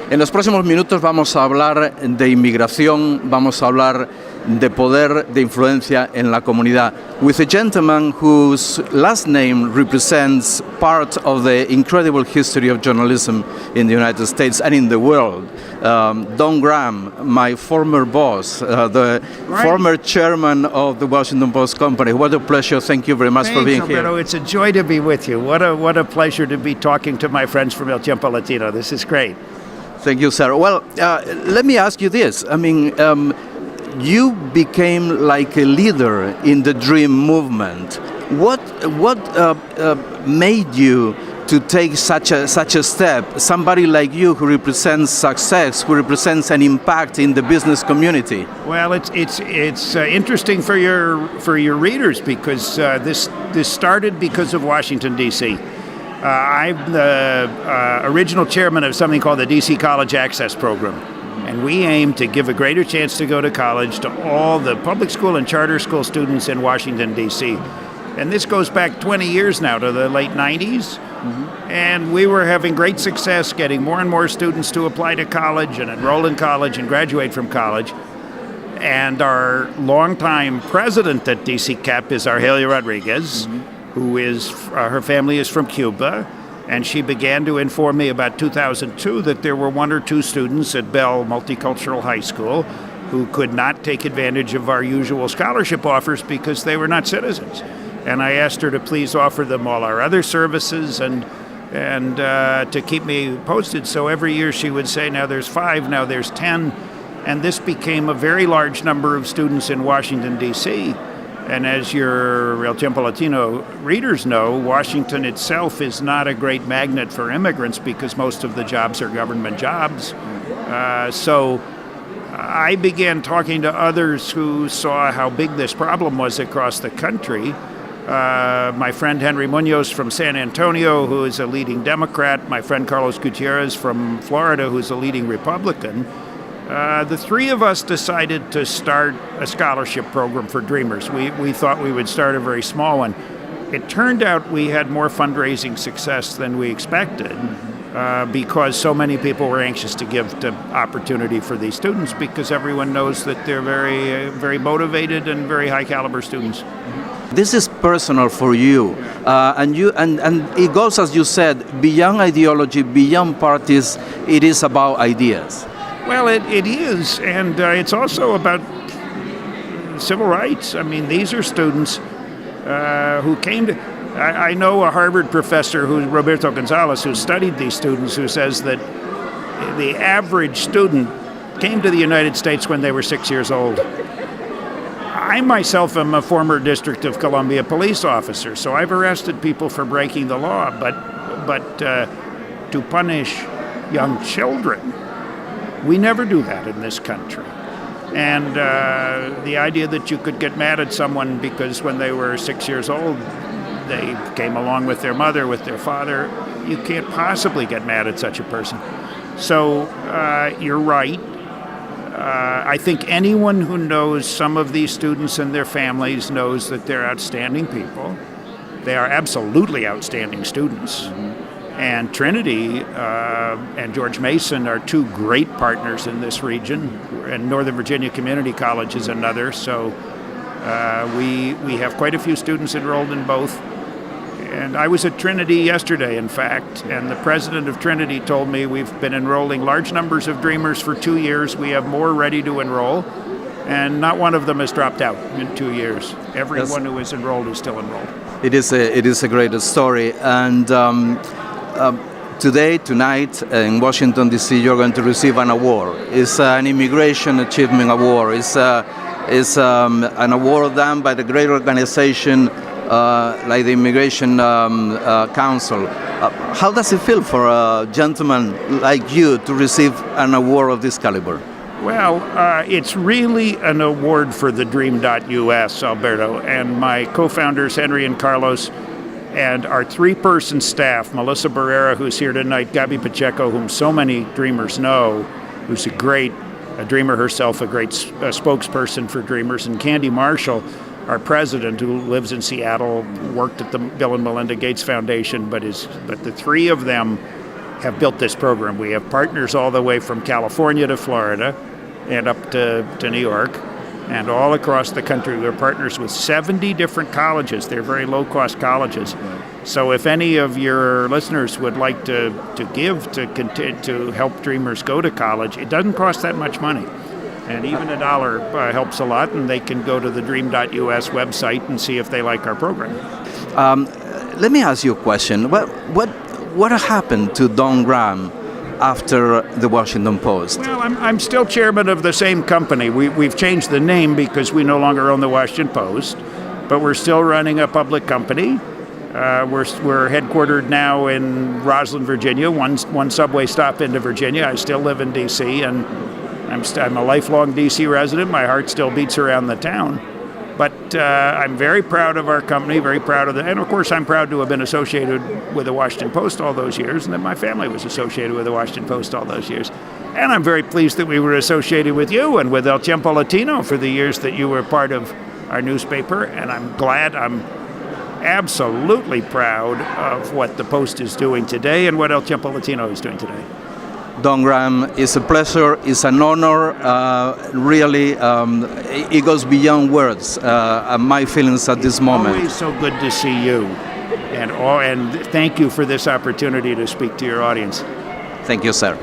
En los próximos minutos vamos a hablar de inmigración, vamos a hablar de poder, de influencia en la comunidad, with a gentleman whose last name represents part of the incredible history of journalism in the United States and in the world. Don Graham, my former boss, the former chairman of the Washington Post Company. What a pleasure. Thank you very much for being Alberto. here. It's a joy to be with you. What a pleasure to be talking to my friends from El Tiempo Latino. This is great. Thank you, sir. Well, let me ask you this. I mean, you became like a leader in the DREAM movement. What made you to take such a step? Somebody like you who represents success, who represents an impact in the business community. Well, it's interesting for your readers because this started because of Washington D.C. I'm the original chairman of something called the DC College Access Program. And we aim to give a greater chance to go to college to all the public school and charter school students in Washington, D.C. And this goes back 20 years now to the late 90s. Mm-hmm. And we were having great success getting more and more students to apply to college and enroll in college and graduate from college. And our longtime president at DC CAP is Argelia Rodriguez, mm-hmm. who is, her family is from Cuba. And she began to inform me about 2002 that there were one or two students at Bell Multicultural High School who could not take advantage of our usual scholarship offers because they were not citizens. And I asked her to please offer them all our other services and to keep me posted. So every year she would say, now there's 5, now there's 10. And this became a very large number of students in Washington, D.C. And as your El Tiempo Latino readers know, Washington itself is not a great magnet for immigrants because most of the jobs are government jobs. So I began talking to others who saw how big this problem was across the country. My friend Henry Munoz from San Antonio, who is a leading Democrat, my friend Carlos Gutierrez from Florida, who's a leading Republican. The three of us decided to start a scholarship program for Dreamers. We thought we would start a very small one. It turned out we had more fundraising success than we expected because so many people were anxious to give the opportunity for these students because everyone knows that they're very, very motivated and very high caliber students. This is personal for you, and it goes, as you said, beyond ideology, beyond parties. It is about ideas. Well, it is, and it's also about civil rights. I mean, these are students who came to... I know a Harvard professor, Roberto Gonzalez, who studied these students, who says that the average student came to the United States when they were 6 years old. I myself am a former District of Columbia police officer, so I've arrested people for breaking the law, but to punish young children, we never do that in this country. And the idea that you could get mad at someone because when they were 6 years old, they came along with their mother, with their father, you can't possibly get mad at such a person. So you're right. I think anyone who knows some of these students and their families knows that they're outstanding people. They are absolutely outstanding students. Mm-hmm. And Trinity and George Mason are two great partners in this region, and Northern Virginia Community College is another. So we have quite a few students enrolled in both. And I was at Trinity yesterday, in fact, and the president of Trinity told me we've been enrolling large numbers of Dreamers for 2 years. We have more ready to enroll, and not one of them has dropped out in 2 years. Everyone who is enrolled is still enrolled. It is a great story. And tonight in Washington, D.C., you're going to receive an award. It's an Immigration Achievement Award. It's an award done by the great organization like the Immigration Council. How does it feel for a gentleman like you to receive an award of this caliber? Well, it's really an award for the Dream.us, Alberto, and my co-founders, Henry and Carlos, and our 3-person staff, Melissa Barrera, who's here tonight, Gabby Pacheco, whom so many Dreamers know, who's a Dreamer herself, a great spokesperson for Dreamers, and Candy Marshall, our president, who lives in Seattle, worked at the Bill and Melinda Gates Foundation, but the three of them have built this program. We have partners all the way from California to Florida and up to New York and all across the country. We're partners with 70 different colleges. They're very low-cost colleges. So if any of your listeners would like to give to help dreamers go to college, it doesn't cost that much money. And even $1 helps a lot, and they can go to the dream.us website and see if they like our program. Let me ask you a question. What happened to Don Graham after the Washington Post? Well, I'm still chairman of the same company. We've changed the name because we no longer own the Washington Post, but we're still running a public company. We're headquartered now in Roslyn, Virginia, one subway stop into Virginia. I still live in D.C., and I'm a lifelong D.C. resident. My heart still beats around the town. But I'm very proud of our company, very proud of and of course I'm proud to have been associated with the Washington Post all those years, and that my family was associated with the Washington Post all those years. And I'm very pleased that we were associated with you and with El Tiempo Latino for the years that you were part of our newspaper, and I'm absolutely proud of what the Post is doing today and what El Tiempo Latino is doing today. Don Graham, it's a pleasure, it's an honor, really, it goes beyond words, my feelings at this moment. Always so good to see you, and thank you for this opportunity to speak to your audience. Thank you, sir.